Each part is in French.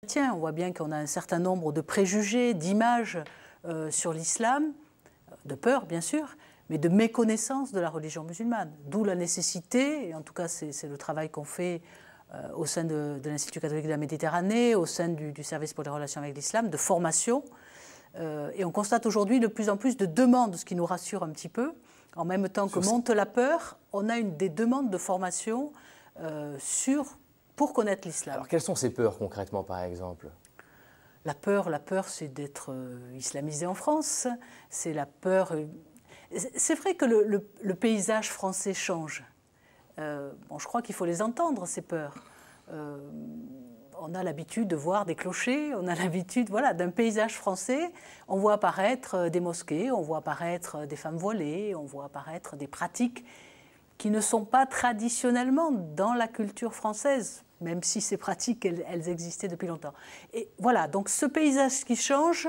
Tiens, on voit bien qu'on a un certain nombre de préjugés, d'images sur l'islam, de peur bien sûr, mais de méconnaissance de la religion musulmane. D'où la nécessité, et en tout cas c'est le travail qu'on fait au sein de l'Institut catholique de la Méditerranée, au sein du service pour les relations avec l'islam, de formation. Et on constate aujourd'hui de plus en plus de demandes, ce qui nous rassure un petit peu. En même temps que monte la peur, on a des demandes de formation pour connaître l'islam. Alors quelles sont ces peurs concrètement par exemple ? La peur, c'est d'être islamisé en France. C'est la peur. C'est vrai que le paysage français change. Bon, je crois qu'il faut les entendre, ces peurs. On a l'habitude de voir des clochers, on a l'habitude d'un paysage français. On voit apparaître des mosquées, on voit apparaître des femmes voilées, on voit apparaître des pratiques qui ne sont pas traditionnellement dans la culture française, même si ces pratiques, elles existaient depuis longtemps. Et voilà, donc ce paysage qui change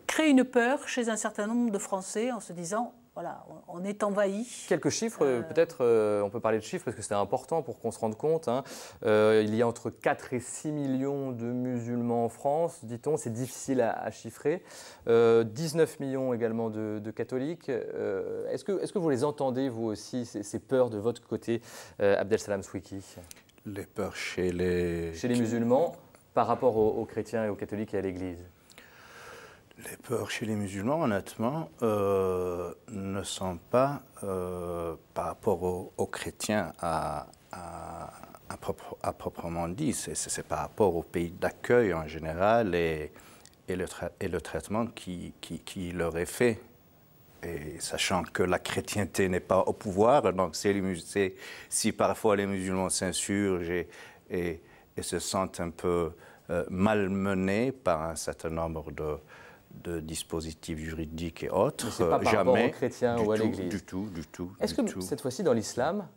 crée une peur chez un certain nombre de Français en se disant, voilà, on est envahi. Quelques chiffres, peut-être, on peut parler de chiffres parce que c'est important pour qu'on se rende compte. Hein. Il y a entre 4 et 6 millions de musulmans en France, dit-on, c'est difficile à chiffrer. 19 millions également de catholiques. Est-ce que vous les entendez, vous aussi, ces peurs de votre côté, Abdel-Salam Swiki? Les peurs chez les musulmans par rapport aux chrétiens et aux catholiques et à l'Église? Les peurs chez les musulmans, honnêtement, ne sont pas par rapport aux chrétiens à proprement dit. C'est par rapport au pays d'accueil en général et le traitement qui leur est fait. Et sachant que la chrétienté n'est pas au pouvoir, donc si parfois les musulmans s'insurgent et se sentent un peu malmenés par un certain nombre de dispositifs juridiques et autres. Mais c'est pas par rapport aux chrétiens ou à l'Église. Du tout. Est-ce que cette fois-ci dans l'islam,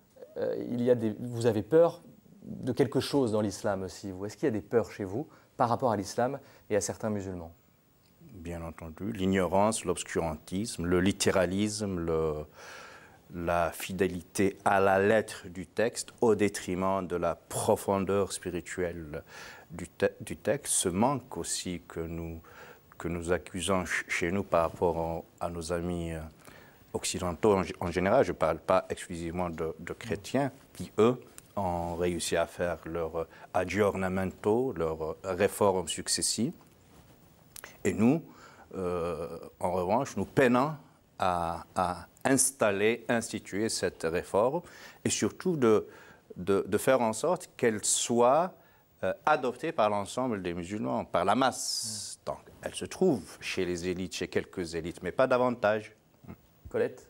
vous avez peur de quelque chose dans l'islam aussi, vous? Est-ce qu'il y a des peurs chez vous par rapport à l'islam et à certains musulmans? Bien entendu, l'ignorance, l'obscurantisme, le littéralisme, la fidélité à la lettre du texte au détriment de la profondeur spirituelle du texte, ce manque aussi que nous accusons chez nous par rapport à nos amis occidentaux en général. Je ne parle pas exclusivement de chrétiens qui, eux, ont réussi à faire leur aggiornamento, leurs réformes successives. Et nous, en revanche, nous peinons à instituer cette réforme et surtout de faire en sorte qu'elle soit adoptée par l'ensemble des musulmans, par la masse. Donc, elle se trouve chez les élites, chez quelques élites, mais pas davantage. Colette?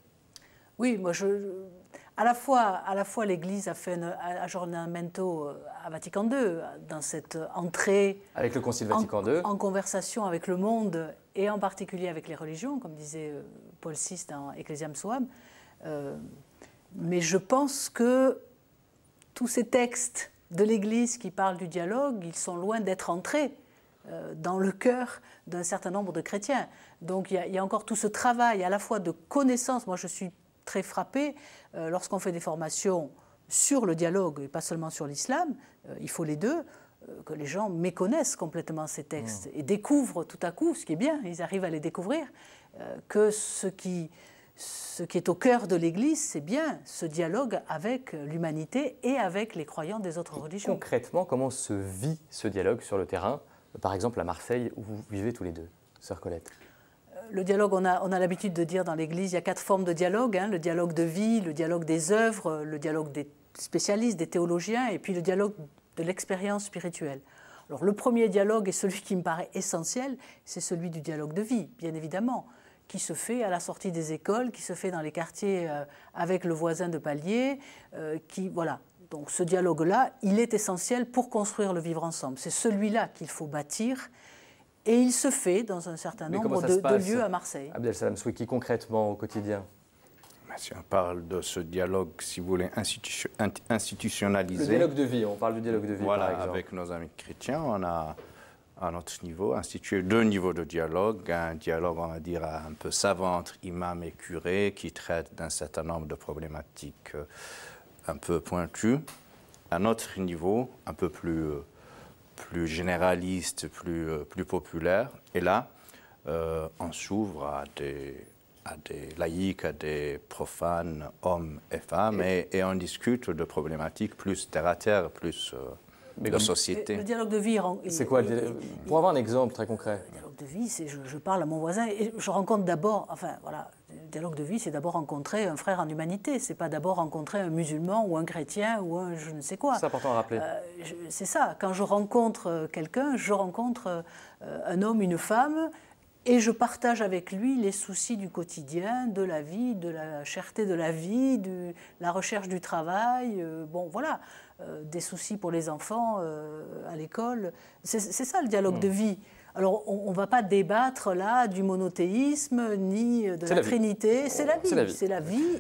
Oui, moi, à la fois l'Église a fait un aggiornamento à Vatican II, dans cette entrée avec le Concile Vatican II, en conversation avec le monde, et en particulier avec les religions, comme disait Paul VI dans Ecclesiam Suam. Mais je pense que tous ces textes de l'Église qui parlent du dialogue, ils sont loin d'être entrés dans le cœur d'un certain nombre de chrétiens. Donc il y a encore tout ce travail à la fois de connaissance. Moi, je suis très frappée lorsqu'on fait des formations sur le dialogue et pas seulement sur l'islam, il faut les deux, que les gens méconnaissent complètement ces textes et découvrent tout à coup, ce qui est bien, ils arrivent à les découvrir, que ce qui est au cœur de l'Église, c'est bien ce dialogue avec l'humanité et avec les croyants des autres religions. Concrètement, comment se vit ce dialogue sur le terrain, par exemple à Marseille, où vous vivez tous les deux, sœur Colette? Le dialogue, on a l'habitude de dire dans l'Église, il y a 4 formes de dialogue, hein, le dialogue de vie, le dialogue des œuvres, le dialogue des spécialistes, des théologiens, et puis le dialogue de l'expérience spirituelle. Alors le premier dialogue, et celui qui me paraît essentiel, c'est celui du dialogue de vie, bien évidemment, qui se fait à la sortie des écoles, qui se fait dans les quartiers avec le voisin de palier, voilà. Donc ce dialogue-là, il est essentiel pour construire le vivre ensemble. C'est celui-là qu'il faut bâtir. Et il se fait dans un certain nombre de lieux à Marseille. Abdel-Salam Swiki, concrètement, au quotidien? Si on parle de ce dialogue, si vous voulez, institutionnalisé... Le dialogue de vie, on parle du dialogue de vie, voilà, par exemple. Avec nos amis chrétiens, on a, à notre niveau, institué 2 niveaux de dialogue. Un dialogue, on va dire, un peu savant entre imams et curés, qui traite d'un certain nombre de problématiques un peu pointues. Un autre niveau, un peu plus plus généraliste, plus populaire. Et là, on s'ouvre à des laïcs, à des profanes, hommes et femmes, et on discute de problématiques plus terre-à-terre, plus de société. Le dialogue de vie... C'est quoi pour avoir un exemple très concret? Le dialogue de vie, c'est je parle à mon voisin et je rencontre d'abord... Enfin, voilà, le dialogue de vie, c'est d'abord rencontrer un frère en humanité. C'est pas d'abord rencontrer un musulman ou un chrétien ou un je ne sais quoi. C'est important à rappeler. C'est ça. Quand je rencontre quelqu'un, je rencontre un homme, une femme... Et je partage avec lui les soucis du quotidien, de la vie, de la cherté de la vie, de la recherche du travail, bon voilà, des soucis pour les enfants à l'école. C'est ça le dialogue de vie. Alors on ne va pas débattre là du monothéisme ni de la Trinité, c'est la vie. C'est la vie,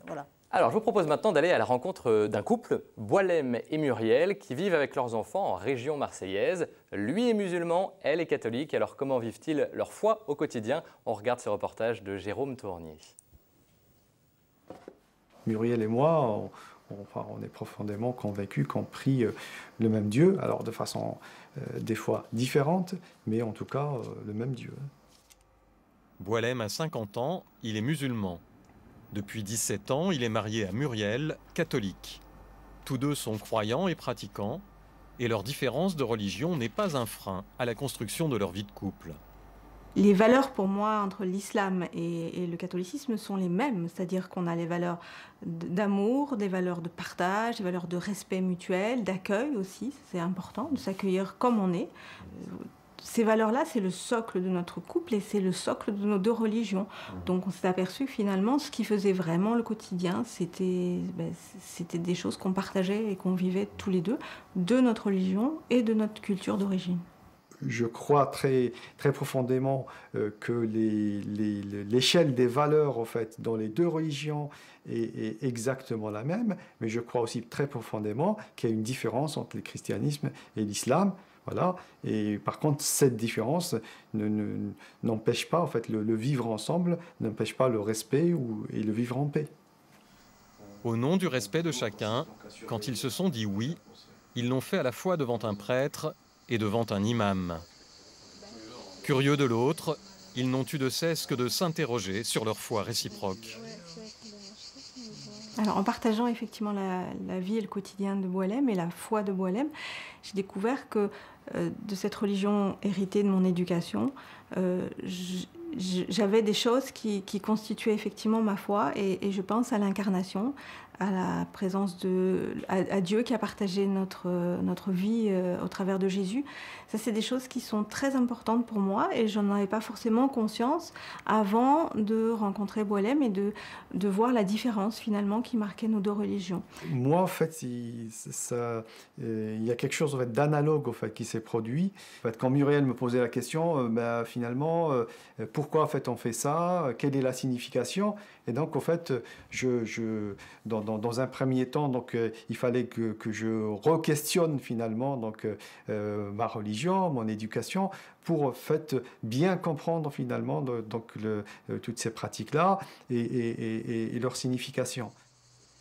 voilà. Alors, je vous propose maintenant d'aller à la rencontre d'un couple, Boilem et Muriel, qui vivent avec leurs enfants en région marseillaise. Lui est musulman, elle est catholique. Alors, comment vivent-ils leur foi au quotidien? On regarde ce reportage de Jérôme Tournier. Muriel et moi, on est profondément convaincus qu'on prie le même Dieu, alors de façon des fois différente, mais en tout cas le même Dieu. Boilem a 50 ans, il est musulman. Depuis 17 ans, il est marié à Muriel, catholique. Tous deux sont croyants et pratiquants, et leur différence de religion n'est pas un frein à la construction de leur vie de couple. Les valeurs pour moi entre l'islam et le catholicisme sont les mêmes, c'est-à-dire qu'on a les valeurs d'amour, des valeurs de partage, des valeurs de respect mutuel, d'accueil aussi, c'est important, de s'accueillir comme on est. Ces valeurs-là, c'est le socle de notre couple et c'est le socle de nos deux religions. Donc on s'est aperçu finalement, ce qui faisait vraiment le quotidien, c'était des choses qu'on partageait et qu'on vivait tous les deux, de notre religion et de notre culture d'origine. Je crois très, très profondément que l'échelle des valeurs en fait, dans les deux religions est exactement la même, mais je crois aussi très profondément qu'il y a une différence entre le christianisme et l'islam. Voilà. Et par contre, cette différence n'empêche pas en fait, le vivre ensemble, n'empêche pas le respect et le vivre en paix. Au nom du respect de chacun, quand ils se sont dit oui, ils l'ont fait à la fois devant un prêtre et devant un imam. Curieux de l'autre, ils n'ont eu de cesse que de s'interroger sur leur foi réciproque. Alors, en partageant effectivement la vie et le quotidien de Boilem et la foi de Boilem, j'ai découvert que de cette religion héritée de mon éducation, j'avais des choses qui constituaient effectivement ma foi et je pense à l'incarnation, à la présence à Dieu qui a partagé notre vie au travers de Jésus. Ça, c'est des choses qui sont très importantes pour moi et je n'en avais pas forcément conscience avant de rencontrer Boilem et de voir la différence finalement qui marquait nos deux religions. Moi, en fait, il y a quelque chose en fait, d'analogue en fait, qui s'est produit. En fait, quand Muriel me posait la question, finalement, pourquoi en fait, on fait ça? Quelle est la signification? Et donc, en fait, dans un premier temps, donc, il fallait que je re-questionne finalement donc, ma religion, mon éducation, pour en fait, bien comprendre finalement donc, toutes ces pratiques-là et leur signification.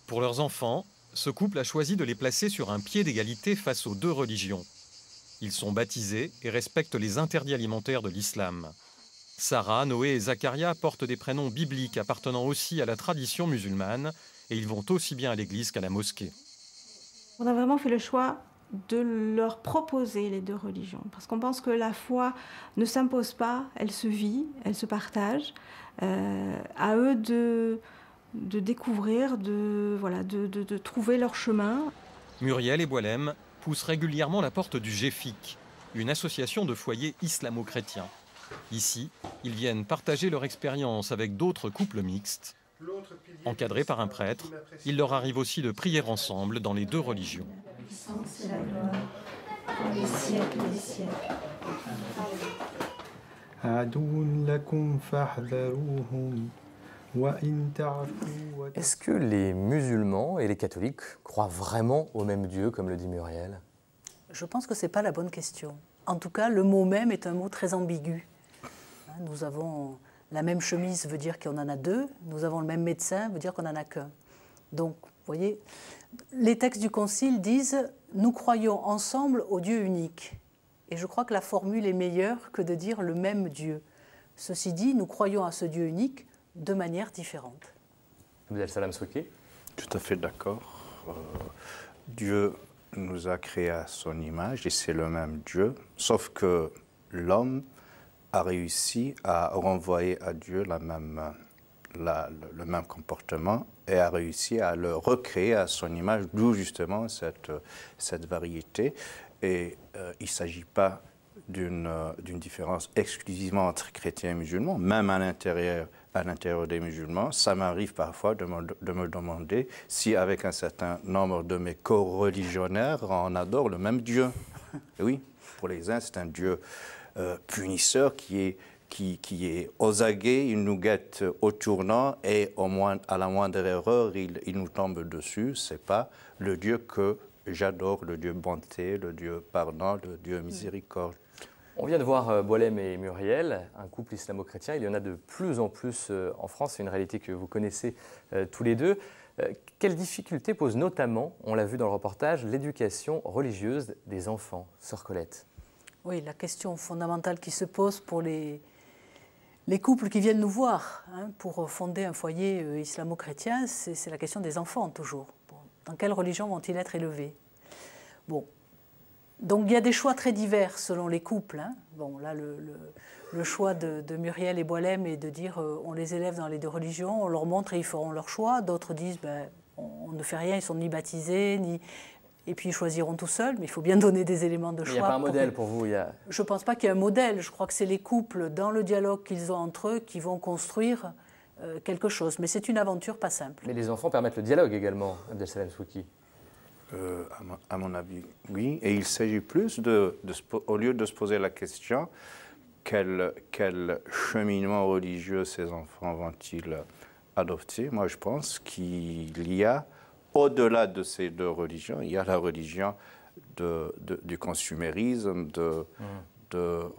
Pour leurs enfants, ce couple a choisi de les placer sur un pied d'égalité face aux deux religions. Ils sont baptisés et respectent les interdits alimentaires de l'islam. Sarah, Noé et Zacharia portent des prénoms bibliques appartenant aussi à la tradition musulmane et ils vont aussi bien à l'église qu'à la mosquée. On a vraiment fait le choix de leur proposer les deux religions parce qu'on pense que la foi ne s'impose pas, elle se vit, elle se partage. À eux de découvrir, de trouver leur chemin. Muriel et Boilem poussent régulièrement la porte du GEFIC, une association de foyers islamo-chrétiens. Ici, ils viennent partager leur expérience avec d'autres couples mixtes. Encadrés par un prêtre, il leur arrive aussi de prier ensemble dans les deux religions. Est-ce que les musulmans et les catholiques croient vraiment au même Dieu, comme le dit Muriel? Je pense que ce n'est pas la bonne question. En tout cas, le mot « même » est un mot très ambigu. Nous avons la même chemise, veut dire qu'on en a deux. Nous avons le même médecin, veut dire qu'on n'en a qu'un. Donc, vous voyez, les textes du Concile disent « Nous croyons ensemble au Dieu unique ». Et je crois que la formule est meilleure que de dire le même Dieu. Ceci dit, nous croyons à ce Dieu unique de manière différente. Abdel-Salam Swiki. Tout à fait d'accord. Dieu nous a créés à son image et c'est le même Dieu, sauf que l'homme a réussi à renvoyer à Dieu le même comportement et a réussi à le recréer à son image, d'où justement cette variété. Et il ne s'agit pas d'une différence exclusivement entre chrétiens et musulmans, même à l'intérieur des musulmans. Ça m'arrive parfois de me demander si avec un certain nombre de mes co-religionnaires, on adore le même Dieu. Et oui, pour les uns, c'est un Dieu punisseur qui est aux aguets, il nous guette au tournant et à la moindre erreur, il nous tombe dessus. Ce n'est pas le Dieu que j'adore, le Dieu bonté, le Dieu pardon, le Dieu miséricorde. On vient de voir Boualem et Muriel, un couple islamo-chrétien. Il y en a de plus en plus en France. C'est une réalité que vous connaissez tous les deux. Quelles difficultés pose notamment, on l'a vu dans le reportage, l'éducation religieuse des enfants? Sœur Colette. Oui, la question fondamentale qui se pose pour les couples qui viennent nous voir pour fonder un foyer islamo-chrétien, c'est la question des enfants toujours. Bon, dans quelle religion vont-ils être élevés? Bon. Donc il y a des choix très divers selon les couples. Bon, là, le choix de Muriel et Boualem est de dire on les élève dans les deux religions, on leur montre et ils feront leur choix. D'autres disent on ne fait rien, ils ne sont ni baptisés, et puis ils choisiront tout seuls, mais il faut bien donner des éléments de choix. Il n'y a pas un modèle pour vous? Je ne pense pas qu'il y ait un modèle. Je crois que c'est les couples, dans le dialogue qu'ils ont entre eux, qui vont construire quelque chose. Mais c'est une aventure pas simple. Mais les enfants permettent le dialogue également, Abdel-Salam Swiki. À mon avis, oui. Et il s'agit plus au lieu de se poser la question, quel cheminement religieux ces enfants vont-ils adopter? Moi, je pense qu'il y a, au-delà de ces deux religions, il y a la religion du consumérisme, de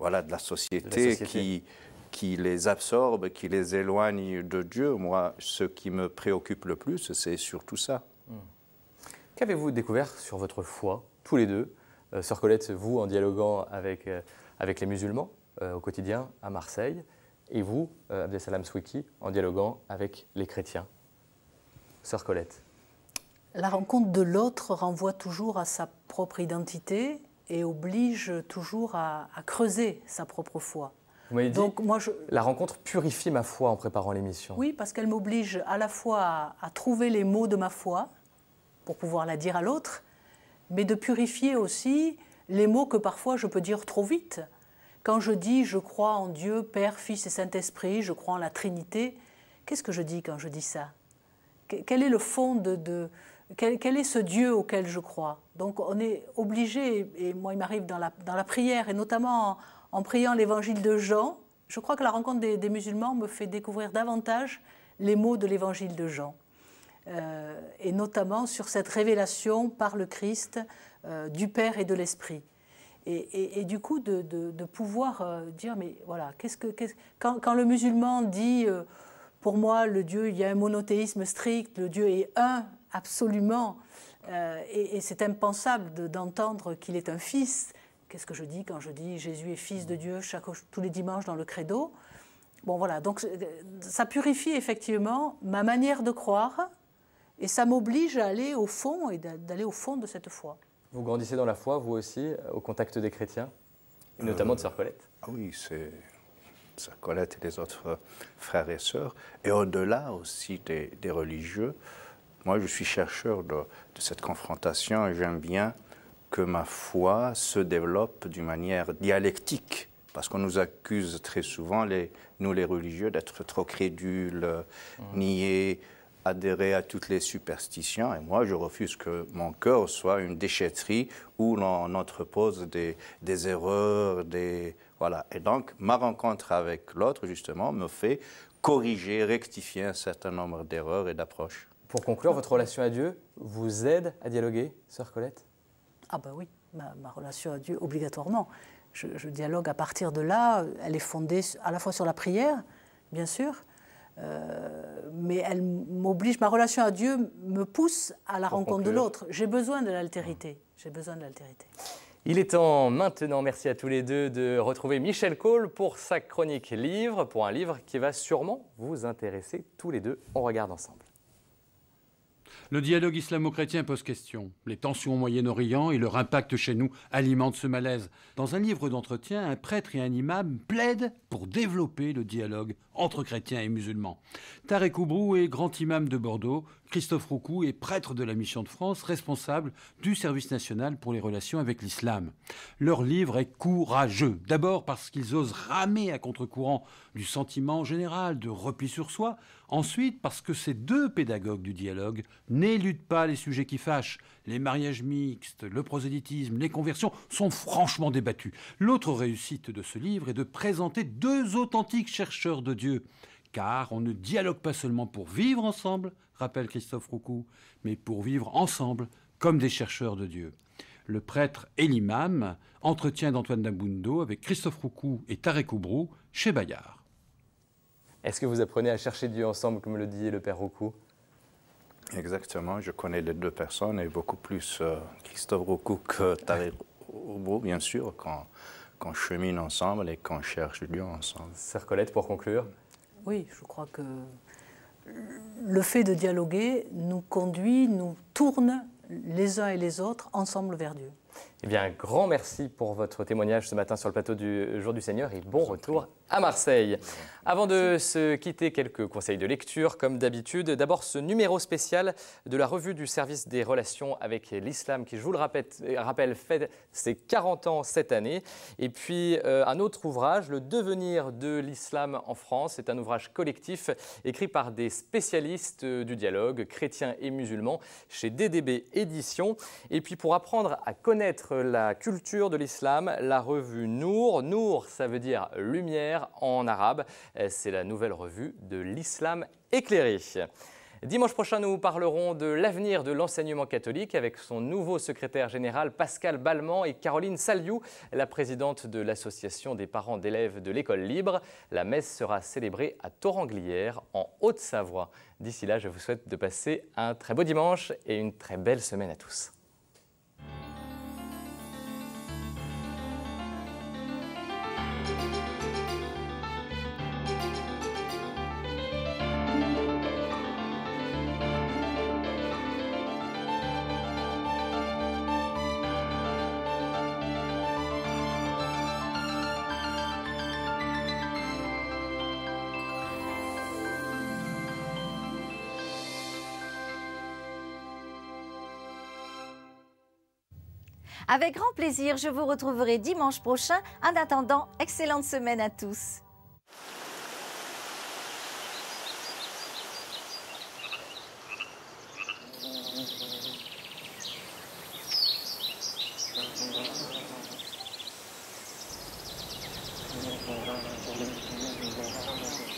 la société qui les absorbe, qui les éloigne de Dieu. Moi, ce qui me préoccupe le plus, c'est surtout ça. Qu'avez-vous découvert sur votre foi, tous les deux? Sœur Colette, vous, en dialoguant avec les musulmans au quotidien à Marseille, et vous, Abdel-Salam Swiki, en dialoguant avec les chrétiens. Sœur Colette. La rencontre de l'autre renvoie toujours à sa propre identité et oblige toujours à creuser sa propre foi. Vous m'avez dit, la rencontre purifie ma foi en préparant l'émission. Oui, parce qu'elle m'oblige à la fois à trouver les mots de ma foi, pour pouvoir la dire à l'autre, mais de purifier aussi les mots que parfois je peux dire trop vite. Quand je dis « je crois en Dieu, Père, Fils et Saint-Esprit, je crois en la Trinité », qu'est-ce que je dis quand je dis ça? Quel est le fond quel est ce Dieu auquel je crois? Donc on est obligé, et moi il m'arrive dans la prière, et notamment en priant l'évangile de Jean, je crois que la rencontre des musulmans me fait découvrir davantage les mots de l'évangile de Jean. Et notamment sur cette révélation par le Christ du Père et de l'Esprit. Et du coup, de pouvoir dire, mais voilà, quand le musulman dit, pour moi, le Dieu, il y a un monothéisme strict, le Dieu est un, absolument, et c'est impensable d'entendre qu'il est un fils. Qu'est-ce que je dis quand je dis Jésus est fils de Dieu tous les dimanches dans le credo? Bon, voilà, donc ça purifie effectivement ma manière de croire. Et ça m'oblige à aller au fond et d'aller au fond de cette foi. Vous grandissez dans la foi, vous aussi, au contact des chrétiens, et notamment de Sœur Colette? Oui, c'est Sœur Colette et les autres frères et sœurs. Et au-delà aussi des religieux, moi je suis chercheur de cette confrontation et j'aime bien que ma foi se développe d'une manière dialectique. Parce qu'on nous accuse très souvent, nous les religieux, d'être trop crédules, niais, adhérer à toutes les superstitions. Et moi, je refuse que mon cœur soit une déchetterie où l'on entrepose des erreurs, voilà. Et donc, ma rencontre avec l'autre, justement, me fait corriger, rectifier un certain nombre d'erreurs et d'approches. Pour conclure, votre relation à Dieu vous aide à dialoguer, Sœur Colette? Ah ben oui, ma relation à Dieu, obligatoirement. Je dialogue à partir de là. Elle est fondée à la fois sur la prière, bien sûr, mais elle m'oblige, ma relation à Dieu me pousse à la rencontre de l'autre. J'ai besoin de l'altérité. J'ai besoin de l'altérité. Il est temps maintenant, merci à tous les deux, de retrouver Michel Cole pour sa chronique livre, pour un livre qui va sûrement vous intéresser tous les deux. On regarde ensemble. Le dialogue islamo-chrétien pose question. Les tensions au Moyen-Orient et leur impact chez nous alimentent ce malaise. Dans un livre d'entretien, un prêtre et un imam plaident pour développer le dialogue entre chrétiens et musulmans. Tarek Oubrou est grand imam de Bordeaux. Christophe Roucou est prêtre de la Mission de France, responsable du service national pour les relations avec l'islam. Leur livre est courageux. D'abord parce qu'ils osent ramer à contre-courant du sentiment général de repli sur soi. Ensuite parce que ces deux pédagogues du dialogue n'éludent pas les sujets qui fâchent. Les mariages mixtes, le prosélytisme, les conversions sont franchement débattus. L'autre réussite de ce livre est de présenter deux authentiques chercheurs de Dieu. Car on ne dialogue pas seulement pour vivre ensemble, rappelle Christophe Roucou, mais pour vivre ensemble comme des chercheurs de Dieu. Le prêtre et l'imam, entretien d'Antoine Dabundo avec Christophe Roucou et Tarek Oubrou chez Bayard. Est-ce que vous apprenez à chercher Dieu ensemble, comme le dit le père Roucou? Exactement, je connais les deux personnes et beaucoup plus Christophe Roucou que Tarek Oubrou, bien sûr, qu'on chemine ensemble et qu'on cherche Dieu ensemble. Sœur Colette, pour conclure. Oui, je crois que le fait de dialoguer nous conduit, nous tourne les uns et les autres ensemble vers Dieu. Eh bien, un grand merci pour votre témoignage ce matin sur le plateau du Jour du Seigneur et bon retour à Marseille. Avant de se quitter, quelques conseils de lecture, comme d'habitude. D'abord, ce numéro spécial de la revue du service des relations avec l'islam, qui, je vous le rappelle, fête ses 40 ans cette année. Et puis, un autre ouvrage, Le devenir de l'islam en France. C'est un ouvrage collectif écrit par des spécialistes du dialogue, chrétiens et musulmans, chez DDB Éditions. Et puis, pour apprendre à connaître la culture de l'islam, la revue Nour. Nour, ça veut dire lumière en arabe. C'est la nouvelle revue de l'islam éclairé. Dimanche prochain, nous parlerons de l'avenir de l'enseignement catholique avec son nouveau secrétaire général Pascal Balmand et Caroline Saliou, la présidente de l'association des parents d'élèves de l'école libre. La messe sera célébrée à Thoranglières, en Haute-Savoie. D'ici là, je vous souhaite de passer un très beau dimanche et une très belle semaine à tous. Avec grand plaisir, je vous retrouverai dimanche prochain. En attendant, excellente semaine à tous. Thank you.